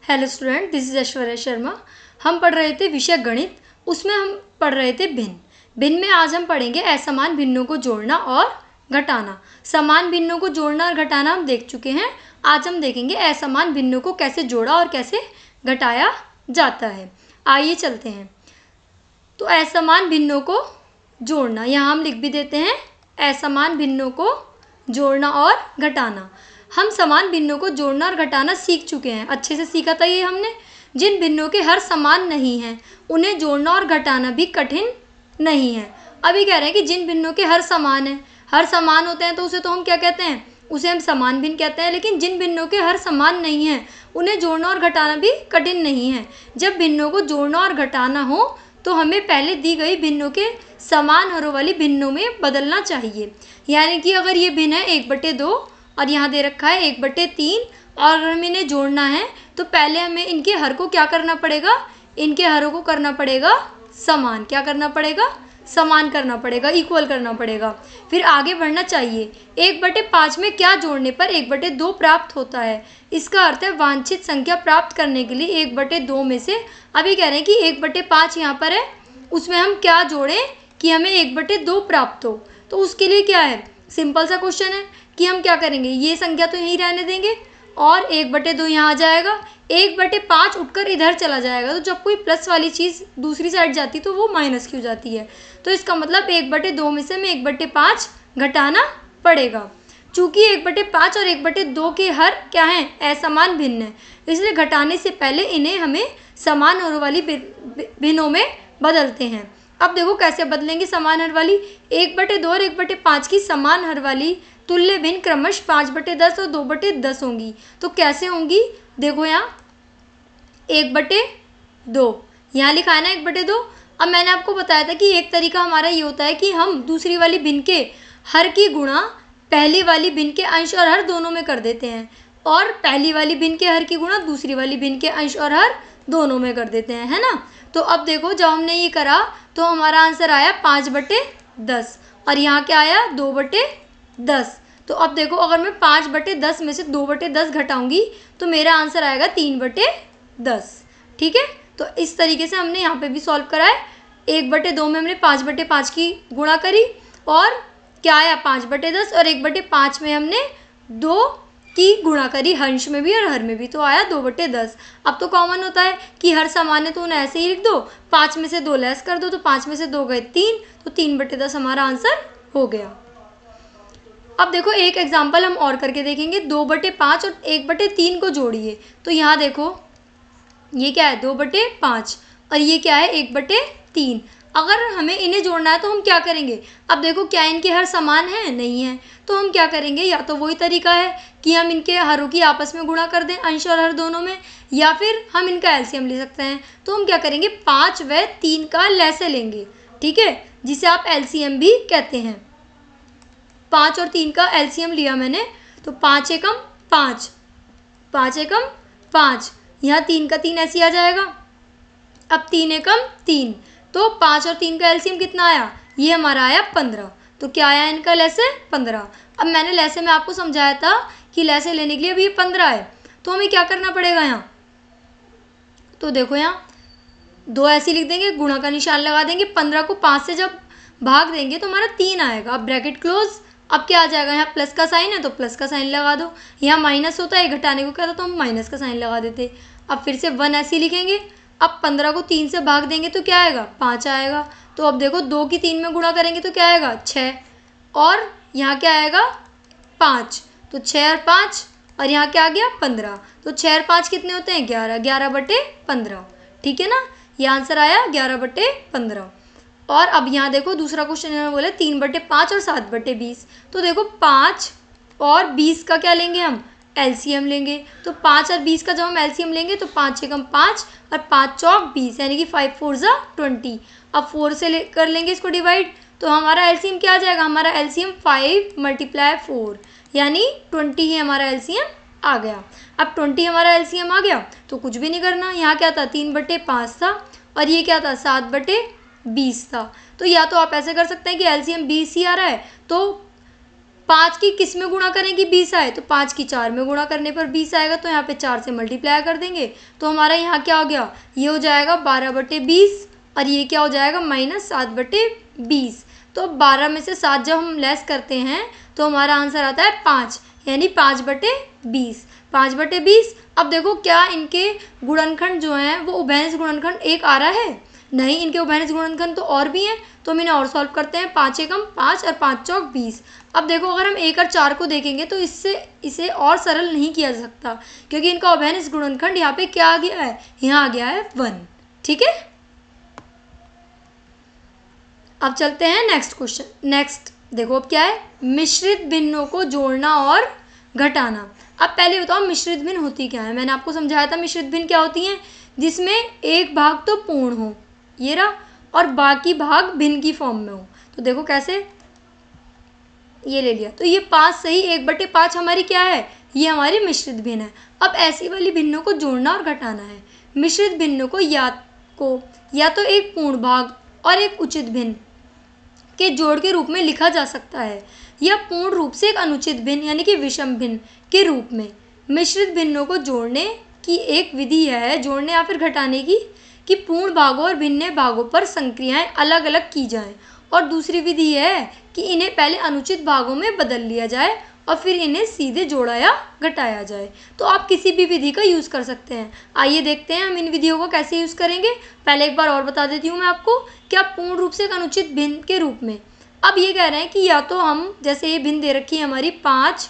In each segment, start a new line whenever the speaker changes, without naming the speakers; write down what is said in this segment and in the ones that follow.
Hello student, this is Aishwarya Sharma. हम पढ़ रहे थे विषय गणित, उसमें हम पढ़ रहे थे भिन्न। भिन्न में आज हम पढ़ेंगे असमान भिन्नों को जोड़ना और घटाना। समान भिन्नों को जोड़ना और घटाना हम देख चुके हैं। आज हम देखेंगे असमान भिन्नों को कैसे जोड़ा और कैसे घटाया जाता है। आइए चलते हैं। तो असमान भिन्नों को जोड़ना, यहाँ हम लिख भी देते हैं असमान भिन्नों को जोड़ना और घटाना। हम समान भिन्नों को जोड़ना और घटाना सीख चुके हैं, अच्छे से सीखा था ये हमने। जिन भिन्नों के हर समान नहीं हैं उन्हें जोड़ना और घटाना भी कठिन नहीं है। अभी कह रहे हैं कि जिन भिन्नों के हर समान हैं, हर समान होते हैं तो उसे तो हम क्या कहते हैं, उसे हम समान भिन्न कहते हैं। लेकिन जिन भिन्नों के हर समान नहीं हैं उन्हें जोड़ना और घटाना भी कठिन नहीं है। जब भिन्नों को जोड़ना और घटाना हो तो हमें पहले दी गई भिन्नों के समान हरों वाली भिन्नों में बदलना चाहिए। यानी कि अगर ये भिन्न है 1/2 और यहाँ दे रखा है 1/3 और हमें इन्हें जोड़ना है तो पहले हमें इनके हर को क्या करना पड़ेगा, इनके हरों को करना पड़ेगा समान। क्या करना पड़ेगा, समान करना पड़ेगा, इक्वल करना पड़ेगा। फिर आगे बढ़ना चाहिए। 1/5 में क्या जोड़ने पर 1/2 प्राप्त होता है। इसका अर्थ है वांछित संख्या प्राप्त करने के लिए 1/2 में से, अभी कह रहे हैं कि 1/5 यहाँ पर है, उसमें हम क्या जोड़ें कि हमें 1/2 प्राप्त हो। तो उसके लिए क्या है, सिंपल सा क्वेश्चन है कि हम क्या करेंगे, ये संख्या तो यहीं रहने देंगे और 1/2 यहाँ आ जाएगा। 1/5 उठकर इधर चला जाएगा, तो जब कोई प्लस वाली चीज़ दूसरी साइड जाती तो वो माइनस की हो जाती है। तो इसका मतलब 1/2 में से हमें 1/5 घटाना पड़ेगा। चूँकि 1/5 और 1/2 के हर क्या हैं, असमान भिन्न है, इसलिए घटाने से पहले इन्हें हमें समान हरों वाली भिन्नों में बदलते हैं। अब देखो कैसे बदलेंगे समान हर वाली। 1/2 और 1/5 की समान हर वाली तुल्य भिन्न क्रमश 5/10 और 2/10 होंगी। तो कैसे होंगी, देखो यहाँ 1/2 यहाँ लिखा है ना 1/2। अब मैंने आपको बताया था कि एक तरीका हमारा ये होता है कि हम दूसरी वाली भिन्न के हर की गुणा पहली वाली भिन्न के अंश और हर दोनों में कर देते हैं, और पहली वाली भिन्न के हर की गुणा दूसरी वाली भिन्न के अंश और हर दोनों में कर देते हैं, है ना। तो अब देखो जब हमने ये करा तो हमारा आंसर आया 5/10 और यहाँ क्या आया 2/10। तो अब देखो अगर मैं 5/10 में से 2/10 घटाऊंगी तो मेरा आंसर आएगा 3/10। ठीक है, तो इस तरीके से हमने यहाँ पे भी सॉल्व करा है। 1/2 में हमने 5/5 की गुणा करी और क्या आया 5/10, और 1/5 में हमने 2 की गुणा करी, हंश में भी और हर में भी, तो आया 2/10। अब तो कॉमन होता है कि हर समान है तो उन्हें ऐसे ही लिख दो, 5 में से 2 लेस कर दो तो 5 में से 2 गए 3, तो 3/10 हमारा आंसर हो गया। अब देखो एक एग्जाम्पल हम और करके देखेंगे। 2/5 और 1/3 को जोड़िए। तो यहाँ देखो ये क्या है 2/5 और ये क्या है 1/3। अगर हमें इन्हें जोड़ना है तो हम क्या करेंगे, अब देखो क्या इनके हर समान है, नहीं है, तो हम क्या करेंगे, या तो वही तरीका है कि हम इनके हरों की आपस में गुणा कर दें अंश और हर दोनों में, या फिर हम इनका एलसीएम ले सकते हैं। तो हम क्या करेंगे 5 व 3 का लैसे लेंगे, ठीक है, जिसे आप एलसीएम भी कहते हैं। 5 और 3 का एलसीएम लिया मैंने, तो 5 एकम 5, 5 एकम 5, यहाँ 3 का 3 ऐसे आ जाएगा। अब 3 एकम 3, तो 5 और 3 का एलसीएम कितना आया, ये हमारा आया 15। तो क्या आया इनका लैसे 15। अब मैंने लैसे में आपको समझाया था कि लैसे लेने के लिए अभी ये 15 है, तो हमें क्या करना पड़ेगा यहाँ, तो देखो यहाँ 2 ऐसे लिख देंगे, गुणा का निशान लगा देंगे, 15 को 5 से जब भाग देंगे तो हमारा 3 आएगा। अब ब्रैकेट क्लोज, अब क्या आ जाएगा, यहाँ प्लस का साइन है तो प्लस का साइन लगा दो, यहाँ माइनस होता है घटाने को कहता तो हम माइनस का साइन लगा देते। अब फिर से 1 ऐसे लिखेंगे। अब 15 को 3 से भाग देंगे तो क्या आएगा 5 आएगा। तो अब देखो 2 की 3 में गुणा करेंगे तो क्या आएगा 6, और यहाँ क्या आएगा 5, तो 6 और 5, और यहाँ क्या आ गया 15। तो 6 और 5 कितने होते हैं 11, 11/15। ठीक है ना, ये आंसर आया 11/15। और अब यहाँ देखो दूसरा क्वेश्चन इन्होंने बोला 3/5 और 7/20। तो देखो 5 और 20 का क्या लेंगे हम, एलसीएम लेंगे। तो 5 और 20 का जब हम एलसीएम लेंगे तो 5 एकम 5 और 5 चौक 20, यानी कि 5 4 जा 20। अब 4 से कर लेंगे इसको डिवाइड, तो हमारा एलसीएम क्या आ जाएगा, हमारा एलसीएम 5 × 4 यानी 20 ही हमारा एलसीएम आ गया। अब 20 हमारा एलसीएम आ गया तो कुछ भी नहीं करना, यहाँ क्या था 3/5 था और ये क्या था 7/20 था। तो या तो आप ऐसे कर सकते हैं कि एलसीएम 20 ही आ रहा है तो 5 की किस में गुणा करें कि 20 आए, तो 5 की 4 में गुणा करने पर 20 आएगा, तो यहाँ पे 4 से मल्टीप्लाई कर देंगे तो हमारा यहाँ क्या हो गया, ये हो जाएगा 12/20 और ये क्या हो जाएगा -7/20। तो 12 में से 7 जब हम लेस करते हैं तो हमारा आंसर आता है 5, यानी 5/20। 5/20। अब देखो क्या इनके गुणनखंड जो हैं वो उभयनिष्ठ गुणनखंड एक आ रहा है, नहीं, इनके उभयनिष्ठ गुणनखंड तो और भी हैं, तो हम इन्हें और सॉल्व करते हैं। 5 एकम 5 और 5 चौक 20। अब देखो अगर हम 1 और 4 को देखेंगे तो इसे और सरल नहीं किया जा सकता, क्योंकि इनका उभयनिष्ठ गुणनखंड यहाँ पे क्या आ गया है, यहाँ आ गया है 1। ठीक है, अब चलते हैं नेक्स्ट क्वेश्चन। नेक्स्ट देखो अब क्या है, मिश्रित भिन्नों को जोड़ना और घटाना। अब पहले बताओ मिश्रित भिन्न होती क्या है। मैंने आपको समझाया था मिश्रित भिन्न क्या होती हैं, जिसमें एक भाग तो पूर्ण हो, ये रहा, और बाकी भाग भिन्न की फॉर्म में हो। तो देखो कैसे, ये ले लिया, तो ये 5 सही 1/5 हमारी क्या है, ये हमारी मिश्रित भिन्न है। अब ऐसी वाली भिन्नों को जोड़ना और घटाना है। मिश्रित भिन्नों को या तो एक पूर्ण भाग और एक उचित भिन्न के जोड़ के रूप में लिखा जा सकता है, या पूर्ण रूप से एक अनुचित भिन्न यानी कि विषम भिन्न के रूप में। मिश्रित भिन्नों को जोड़ने की एक विधि है, जोड़ने या फिर घटाने की, कि पूर्ण भागों और भिन्न भागों पर संक्रियाएं अलग अलग की जाएं, और दूसरी विधि है कि इन्हें पहले अनुचित भागों में बदल लिया जाए और फिर इन्हें सीधे जोड़ा या घटाया जाए। तो आप किसी भी विधि का यूज़ कर सकते हैं। आइए देखते हैं हम इन विधियों को कैसे यूज़ करेंगे। पहले एक बार और बता देती हूँ मैं आपको, क्या पूर्ण रूप से एक अनुचित भिन्न के रूप में। अब ये कह रहे हैं कि या तो हम, जैसे ये भिन्न दे रखी है हमारी 5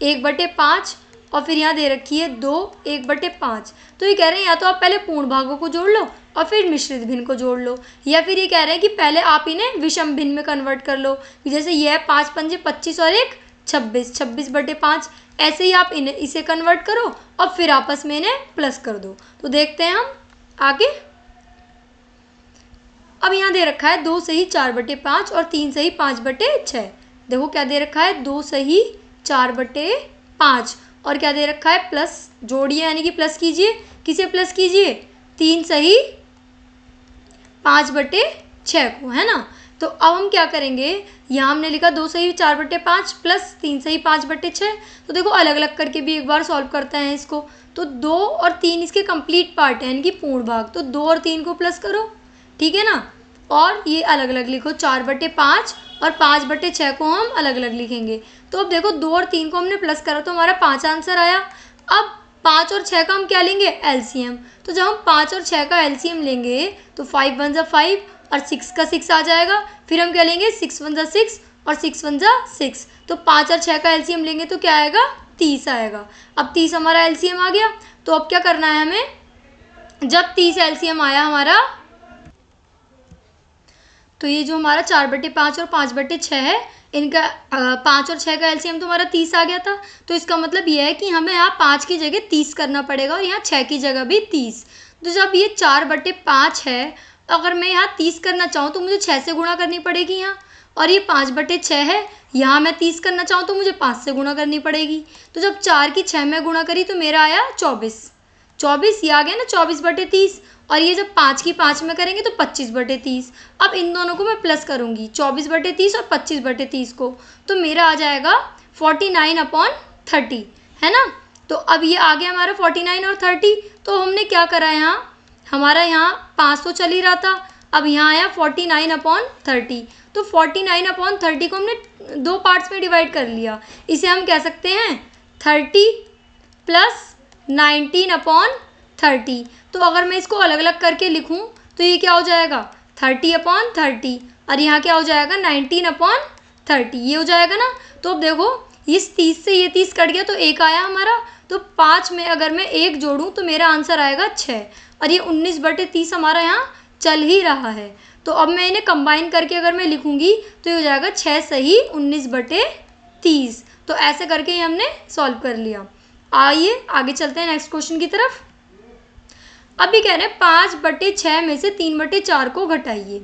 1/5 और फिर यहाँ दे रखी है 2 1/5, तो ये कह रहे हैं या तो आप पहले पूर्ण भागों को जोड़ लो और फिर मिश्रित भिन्न को जोड़ लो, या फिर ये कह रहे हैं कि पहले आप इन्हें विषम भिन्न में कन्वर्ट कर लो, जैसे ये है 5 पंजे 25 और 1 26, 26/5। ऐसे ही आप इसे कन्वर्ट करो और फिर आपस में इन्हें प्लस कर दो। तो देखते हैं हम आगे। अब यहाँ दे रखा है 2 सही 4/5 और 3 सही 5/6। देखो क्या दे रखा है, 2 सही 4/5 और क्या दे रखा है, प्लस जोड़िए यानी कि प्लस कीजिए, किसे प्लस कीजिए, 3 सही 5/6 को, है ना। तो अब हम क्या करेंगे, यहाँ हमने लिखा 2 सही 4/5 प्लस 3 सही 5/6। तो देखो अलग अलग करके भी एक बार सॉल्व करते हैं इसको। तो 2 और 3 इसके कंप्लीट पार्ट है यानी कि पूर्ण भाग, तो 2 और 3 को प्लस करो, ठीक है ना, और ये अलग अलग लिखो, 4/5 और 5/6 को हम अलग अलग लिखेंगे। तो अब देखो 2 और 3 को हमने प्लस करा तो हमारा 5 आंसर आया। अब 5 और 6 का हम क्या लेंगे, एलसीएम। तो जब हम 5 और 6 का एलसीएम लेंगे तो 5 1 5 और 6 का 6 आ जाएगा। फिर हम क्या लेंगे, 6 1 6 और 6 1 6। तो 5 और 6 का एलसीएम लेंगे तो क्या आएगा, 30 आएगा। अब 30 हमारा एलसीएम आ गया। तो अब क्या करना है हमें, जब 30 एलसीएम आया हमारा, तो ये जो हमारा 4/5 और 5/6 है, इनका 5 और 6 का एलसीएम तो हमारा 30 आ गया था। तो इसका मतलब ये है कि हमें यहाँ 5 की जगह 30 करना पड़ेगा और यहाँ 6 की जगह भी 30। तो जब ये 4/5 है, अगर मैं यहाँ 30 करना चाहूँ तो मुझे 6 से गुणा करनी पड़ेगी यहाँ, और ये 5/6 है, यहाँ मैं 30 करना चाहूँ तो मुझे 5 से गुणा करनी पड़ेगी। तो जब 4 की 6 में गुणा करी तो मेरा आया 24, ये आ गया ना 24/30। और ये जब 5 की 5 में करेंगे तो 25/30। अब इन दोनों को मैं प्लस करूँगी, 24/30 और 25/30 को, तो मेरा आ जाएगा 49/30, है ना। तो अब ये आ गया हमारा 49 और 30। तो हमने क्या करा यहाँ, हमारा यहाँ 5 तो चल ही रहा था, अब यहाँ आया 49/30। तो 49/30 को हमने 2 पार्ट्स में डिवाइड कर लिया। इसे हम कह सकते हैं 30 + 19/30। तो अगर मैं इसको अलग अलग करके लिखूं तो ये क्या हो जाएगा, 30/30, और यहाँ क्या हो जाएगा 19/30, ये हो जाएगा ना। तो अब देखो इस 30 से ये 30 कट गया तो 1 आया हमारा। तो 5 में अगर मैं 1 जोड़ूं तो मेरा आंसर आएगा 6, और ये 19/30 हमारा यहाँ चल ही रहा है। तो अब मैं इन्हें कंबाइन करके अगर मैं लिखूंगी तो ये हो जाएगा 6 सही 19/30। तो ऐसे करके ही हमने सॉल्व कर लिया। आइए आगे चलते हैं नेक्स्ट क्वेश्चन की तरफ। अभी कह रहे हैं 5/6 में से 3/4 को घटाइए।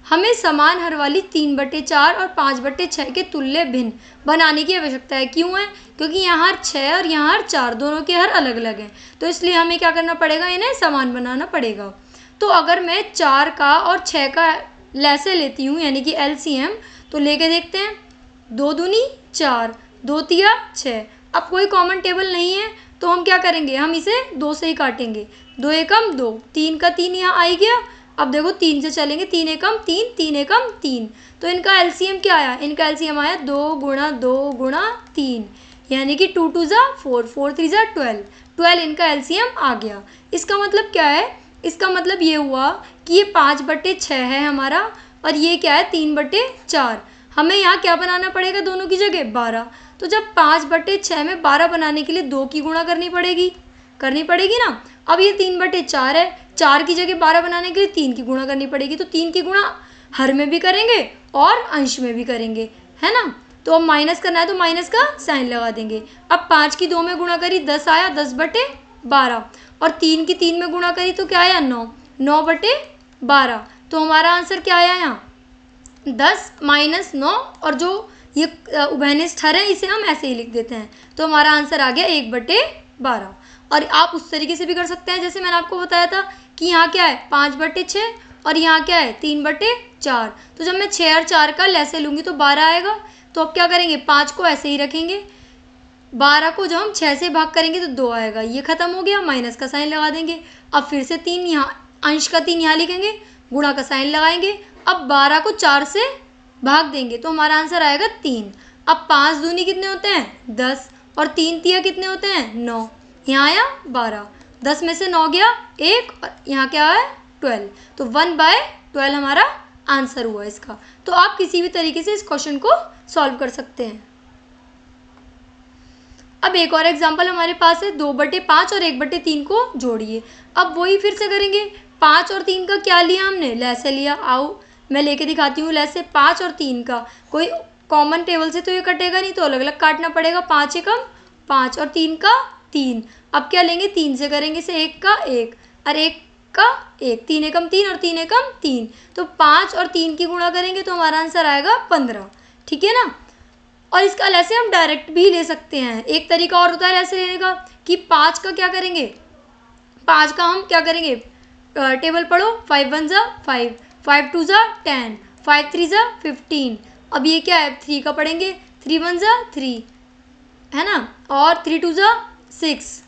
हमें समान हर वाली 3/4 और 5/6 के तुल्य भिन्न बनाने की आवश्यकता है। क्यों है, क्योंकि यहाँ हर 6 और यहाँ हर 4 दोनों के हर अलग अलग हैं, तो इसलिए हमें क्या करना पड़ेगा, इन्हें समान बनाना पड़ेगा। तो अगर मैं 4 का और 6 का लैसे लेती हूँ यानी कि एलसीएम, तो लेके देखते हैं। 2 दूनी 4, 2 तिया 6। अब कोई कॉमन टेबल नहीं है तो हम क्या करेंगे, हम इसे 2 से ही काटेंगे। 2 एकम 2, 3 का 3 यहाँ आ गया। अब देखो 3 से चलेंगे, 3 एकम 3, 3 एकम 3, तो इनका एलसीएम क्या आया, इनका एलसीएम आया 2 गुणा 2 गुणा 3, यानी कि 2 2 जा 4, 4 3 जा 12, 12 इनका एलसीएम आ गया। इसका मतलब क्या है, इसका मतलब ये हुआ कि ये 5/6 है हमारा और ये क्या है 3/4। हमें यहाँ क्या बनाना पड़ेगा दोनों की जगह, 12। तो जब 5/6 में 12 बनाने के लिए 2 की गुणा करनी पड़ेगी ना। अब ये 3/4 है, 4 की जगह 12 बनाने के लिए 3 की गुणा करनी पड़ेगी, तो 3 की गुणा हर में भी करेंगे और अंश में भी करेंगे, है ना। तो अब माइनस करना है तो माइनस का साइन लगा देंगे। अब 5 की 2 में गुणा करी 10 आया, 10/12, और 3 की 3 में गुणा करी तो क्या आया 9, 9/12। तो हमारा आंसर क्या आया यहाँ 10 - 9, और जो ये उभयनिष्ठ हर है इसे हम ऐसे ही लिख देते हैं, तो हमारा आंसर आ गया 1/12। और आप उस तरीके से भी कर सकते हैं जैसे मैंने आपको बताया था कि यहाँ क्या है 5/6 और यहाँ क्या है 3/4। तो जब मैं 6 और 4 का लैसे लूँगी तो 12 आएगा। तो अब क्या करेंगे, 5 को ऐसे ही रखेंगे, 12 को जब हम 6 से भाग करेंगे तो 2 आएगा, ये खत्म हो गया, माइनस का साइन लगा देंगे। अब फिर से 3 यहाँ, अंश का 3 यहाँ लिखेंगे, गुणा का साइन लगाएंगे। अब 12 को 4 से भाग देंगे तो हमारा आंसर आएगा 3। अब 5 दूनी कितने होते हैं 10, और 3 तिया कितने होते हैं 9, यहाँ आया 12, 10 में से 9 गया 1, और यहाँ क्या है 12, तो 1/12 हमारा आंसर हुआ इसका। तो आप किसी भी तरीके से इस क्वेश्चन को सॉल्व कर सकते हैं। अब एक और एग्जाम्पल हमारे पास है, 2/5 और 1/3 को जोड़िए। अब वही फिर से करेंगे, 5 और 3 का क्या लिया हमने, लैसे लिया। आओ मैं लेके दिखाती हूँ लैसे। 5 और 3 का कोई कॉमन टेबल से तो ये कटेगा नहीं, तो अलग अलग काटना पड़ेगा। 5 एकम 5 और 3 का 3। अब क्या लेंगे, 3 से करेंगे, से 1 का 1 और 1 का 1, 3 एकम 3 और 3 एकम 3, तो 5 और 3 की गुणा करेंगे तो हमारा आंसर आएगा 15, ठीक है ना। और इसका लैसे हम डायरेक्ट भी ले सकते हैं। एक तरीका और होता है लैसे लेने का कि 5 का क्या करेंगे, 5 का हम क्या करेंगे, टेबल पढ़ो, 5 1 जा 5, 5 2 जा 10, 5 3 जा 15। अब ये क्या है 3 का पढ़ेंगे, 3 1 जा 3, है ना, और 3 2 जा 6,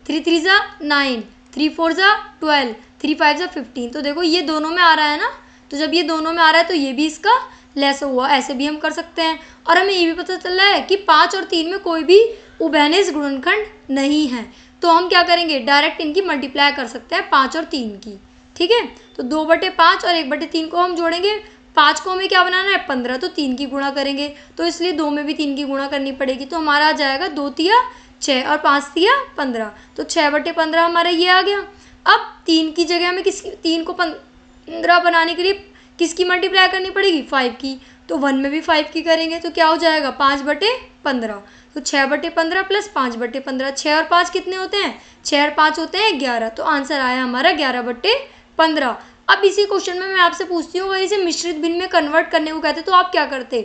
3 3 जा 9, 3 4 जा 12, 3 5 जा 15। तो देखो ये दोनों में आ रहा है ना, तो जब ये दोनों में आ रहा है तो ये भी इसका लेस हुआ, ऐसे भी हम कर सकते हैं। और हमें ये भी पता चल रहा है कि 5 और 3 में कोई भी उभयनिष्ठ गुणनखंड नहीं है, तो हम क्या करेंगे, डायरेक्ट इनकी मल्टीप्लाई कर सकते हैं 5 और 3 की, ठीक है। तो 2/5 और 1/3 को हम जोड़ेंगे। 5 को हमें क्या बनाना है 15, तो 3 की गुणा करेंगे, तो इसलिए 2 में भी 3 की गुणा करनी पड़ेगी, तो हमारा आ जाएगा 2 तिया 6 और 5 तिया 15, तो 6/15 हमारा ये आ गया। अब 3 की जगह हमें 3 को 15 बनाने के लिए किसकी मल्टीप्लाई करनी पड़ेगी, 5 की, तो 1 में भी 5 की करेंगे तो क्या हो जाएगा 5/15, तो 6/15 प्लस 5/15, 6 और 5 कितने होते हैं, 6 और 5 होते हैं 11, तो आंसर आया हमारा 11/15। अब इसी क्वेश्चन में मैं आपसे पूछती हूँ, अगर इसे मिश्रित भिन्न में कन्वर्ट करने को कहते तो आप क्या करते,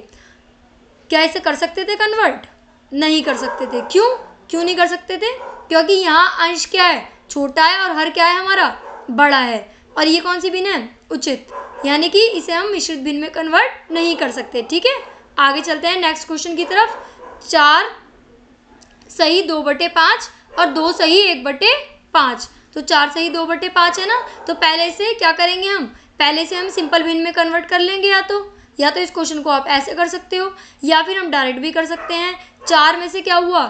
क्या इसे कर सकते थे कन्वर्ट, नहीं कर सकते थे। क्यों नहीं कर सकते थे, क्योंकि यहाँ अंश क्या है छोटा है और हर क्या है हमारा बड़ा है, और ये कौन सी भिन्न है उचित, यानी कि इसे हम मिश्रित भिन्न में कन्वर्ट नहीं कर सकते, ठीक है। आगे चलते हैं नेक्स्ट क्वेश्चन की तरफ। 4 सही 2/5 और 2 सही 1/5, तो 4 सही 2/5 है ना, तो पहले से क्या करेंगे, हम पहले से हम सिंपल भिन्न में कन्वर्ट कर लेंगे, या तो इस क्वेश्चन को आप ऐसे कर सकते हो, या फिर हम डायरेक्ट भी कर सकते हैं। 4 में से क्या हुआ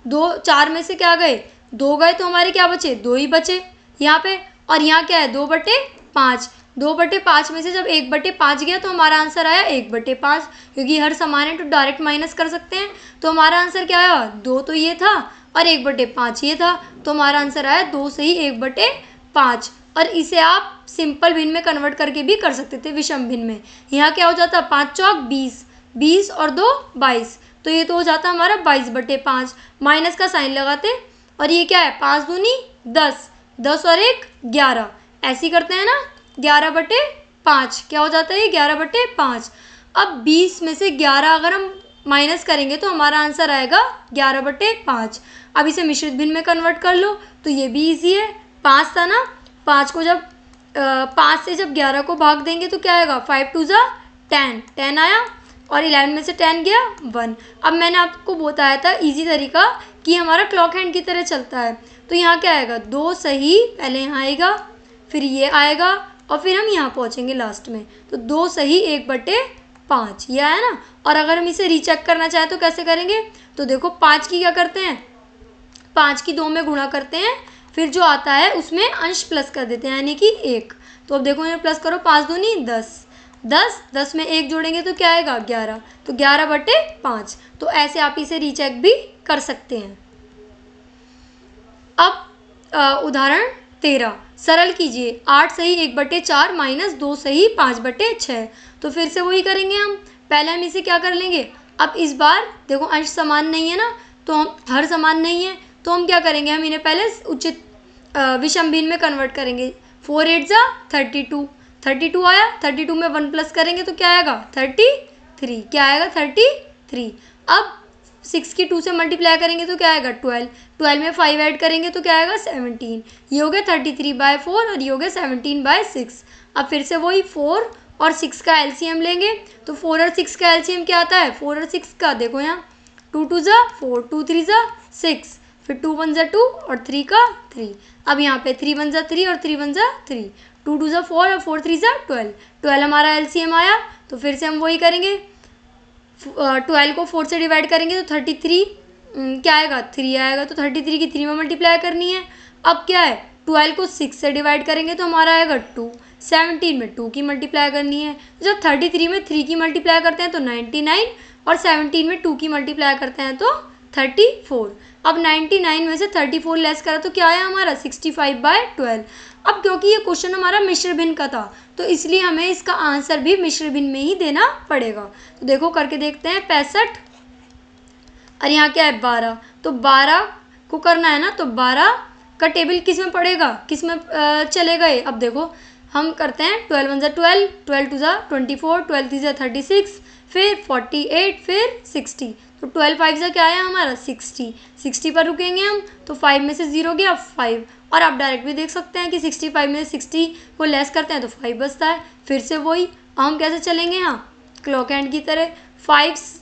2, 4 में से क्या गए 2 गए, तो हमारे क्या बचे 2 ही बचे यहाँ पे, और यहाँ क्या है 2/5, 2/5 में से जब 1/5 गया तो हमारा आंसर आया 1/5, क्योंकि हर समान है तो डायरेक्ट माइनस कर सकते हैं, तो हमारा आंसर क्या आया 2 तो ये था और 1/5 ये था, तो हमारा आंसर आया 2 सही 1/5। और इसे आप सिंपल भिन्न में कन्वर्ट करके भी कर सकते थे विषम भिन्न में। यहाँ क्या हो जाता 5 चौक 20, 20 और 2 22, तो ये तो हो जाता हमारा 22/5, माइनस का साइन लगाते, और ये क्या है 5 दूनी 10, 10 और 1 11, ऐसे ही करते हैं ना, 11/5 क्या हो जाता है ये 11/5। अब 20 में से 11 अगर हम माइनस करेंगे तो हमारा आंसर आएगा 11/5। अब इसे मिश्रित भिन्न में कन्वर्ट कर लो तो ये भी इजी है। 5 था ना, 5 को जब 5 से जब 11 को भाग देंगे तो क्या आएगा 5 2 जा 10, 10 आया, और 11 में से 10 गया 1। अब मैंने आपको बताया था इजी तरीका कि हमारा क्लॉक हैंड की तरह चलता है। तो यहाँ क्या आएगा, 2 सही, पहले यहाँ आएगा, फिर ये आएगा और फिर हम यहाँ पहुँचेंगे लास्ट में। तो 2 सही 1/5 ये आया ना। और अगर हम इसे रीचेक करना चाहें तो कैसे करेंगे, तो देखो 5 की क्या करते हैं, 5 की 2 में गुणा करते हैं, फिर जो आता है उसमें अंश प्लस कर देते हैं यानी कि 1। तो अब देखो यहाँ प्लस करो, 5 दूनी 10, 10 में 1 जोड़ेंगे तो क्या आएगा 11, तो 11/5। तो ऐसे आप इसे रीचेक भी कर सकते हैं। अब उदाहरण 13 सरल कीजिए, 8 सही 1/4 माइनस 2 सही 5/6। तो फिर से वही करेंगे हम, पहले हम इसे क्या कर लेंगे, अब इस बार देखो अंश समान नहीं है ना, तो हम हर समान नहीं है तो हम क्या करेंगे, हम इन्हें पहले उचित विषम भिन्न में कन्वर्ट करेंगे। 4 8 जा 32, 32 आया, 32 में 1 प्लस करेंगे तो क्या आएगा 33, क्या आएगा 33। अब 6 की 2 से मल्टीप्लाई करेंगे तो क्या आएगा 12, 12 में 5 ऐड करेंगे तो क्या आएगा 17। ये हो गया 33/4 और ये हो गया 17/6। अब फिर से वही 4 और 6 का एलसीएम लेंगे, तो 4 और 6 का एलसीएम क्या आता है, 4 और 6 का देखो यहाँ 2 2 जा 4, 2 3 जा 6, फिर 2 1 जा 2 और 3 का 3। अब यहाँ पे 3 1 जा 3 और 3 1 जा 3, 2 2 जा 4 और 4 3 जा 12, 12 हमारा एलसीएम आया। तो फिर से हम वही करेंगे, 12 को 4 से डिवाइड करेंगे तो 33 क्या आएगा 3 आएगा, तो 33 की 3 में मल्टीप्लाई करनी है। अब क्या है, 12 को 6 से डिवाइड करेंगे तो हमारा आएगा 2, 17 में 2 की मल्टीप्लाई करनी है। तो जब 33 में 3 की मल्टीप्लाई करते हैं तो 99 और 17 में 2 की मल्टीप्लाई करते हैं तो 34। अब 99 में से 34 लेस करा तो क्या आया हमारा 65/12। अब क्योंकि ये क्वेश्चन हमारा मिश्र भिन्न का था तो इसलिए हमें इसका आंसर भी मिश्र भिन्न में ही देना पड़ेगा। तो देखो करके देखते हैं, 65 और यहाँ क्या है 12, तो 12 को करना है ना, तो 12 का टेबल किस में पड़ेगा, किस में चले गए। अब देखो हम करते हैं 12 1 जा 12, 12 2 जा 24, 12 3 जा 36, फिर 48, फिर 60। तो 12 5 जा क्या आया हमारा 60, 60 पर रुकेंगे हम, तो 5 में से 0 गया 5। और आप डायरेक्ट भी देख सकते हैं कि 65 में 60 को लेस करते हैं तो 5 बचता है। फिर से वही हम कैसे चलेंगे, यहाँ क्लॉक हैंड की तरह 5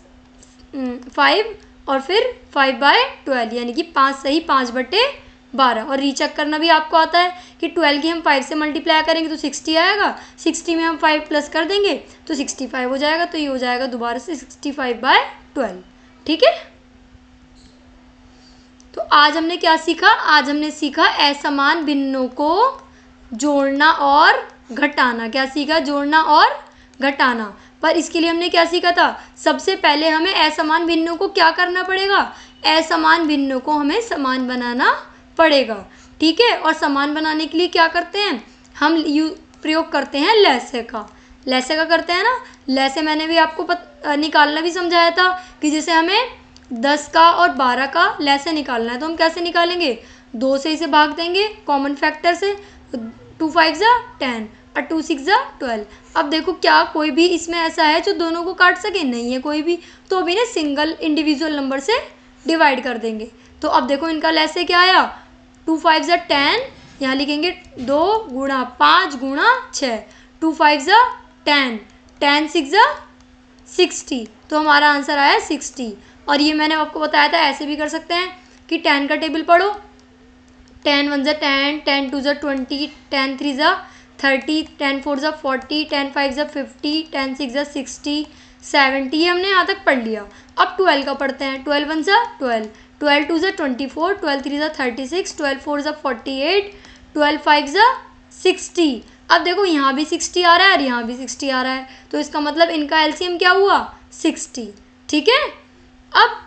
और फिर 5/12 यानी कि 5 सही 5/12। और रीचेक करना भी आपको आता है कि 12 की हम 5 से मल्टीप्लाई करेंगे तो 60 आएगा, 60 में हम 5 प्लस कर देंगे तो 65 हो जाएगा। तो ये हो जाएगा दोबारा से 65/12। ठीक है, तो आज हमने क्या सीखा, आज हमने सीखा असमान भिन्नों को जोड़ना और घटाना। क्या सीखा, जोड़ना और घटाना। पर इसके लिए हमने क्या सीखा था, सबसे पहले हमें असमान भिन्नों को क्या करना पड़ेगा, असमान भिन्नों को हमें समान बनाना पड़ेगा। ठीक है, और समान बनाने के लिए क्या करते हैं, हम प्रयोग करते हैं लैसे का। लैसे का करते हैं ना, लैसे मैंने भी आपको निकालना भी समझाया था कि जैसे हमें 10 का और 12 का लैसे निकालना है तो हम कैसे निकालेंगे, 2 से इसे भाग देंगे कॉमन फैक्टर से, 2 5 जा 10 और 2 6 जा 12। अब देखो क्या कोई भी इसमें ऐसा है जो दोनों को काट सके, नहीं है कोई भी, तो अभी इन्हें सिंगल इंडिविजुअल नंबर से डिवाइड कर देंगे। तो अब देखो इनका लैसे क्या आया, 2 5 जा 10, यहाँ लिखेंगे 2 गुणा 5 गुणा 6, 2 5 जा 10, 10 6 जा 60, तो हमारा आंसर आया 60। और ये मैंने आपको बताया था ऐसे भी कर सकते हैं कि 10 का टेबल पढ़ो, 10 1 जा 10, 10 2 जा 20, 10 3 जा 30, 10 4 जा 40, 10 5 जा 50, 10 6 जा 60, 70, ये हमने यहाँ तक पढ़ लिया। अब 12 का पढ़ते हैं, 12 1 जा 12, 12 2 जा 24, 12 3 जा 36, 12 4 जा 48, 12 5 जा 60। अब देखो यहाँ भी 60 आ रहा है और यहाँ भी 60 आ रहा है, तो इसका मतलब इनका एलसीएम क्या हुआ 60। ठीक है, अब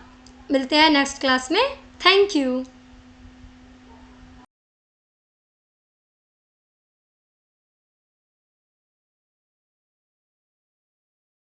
मिलते हैं नेक्स्ट क्लास में। Thank you.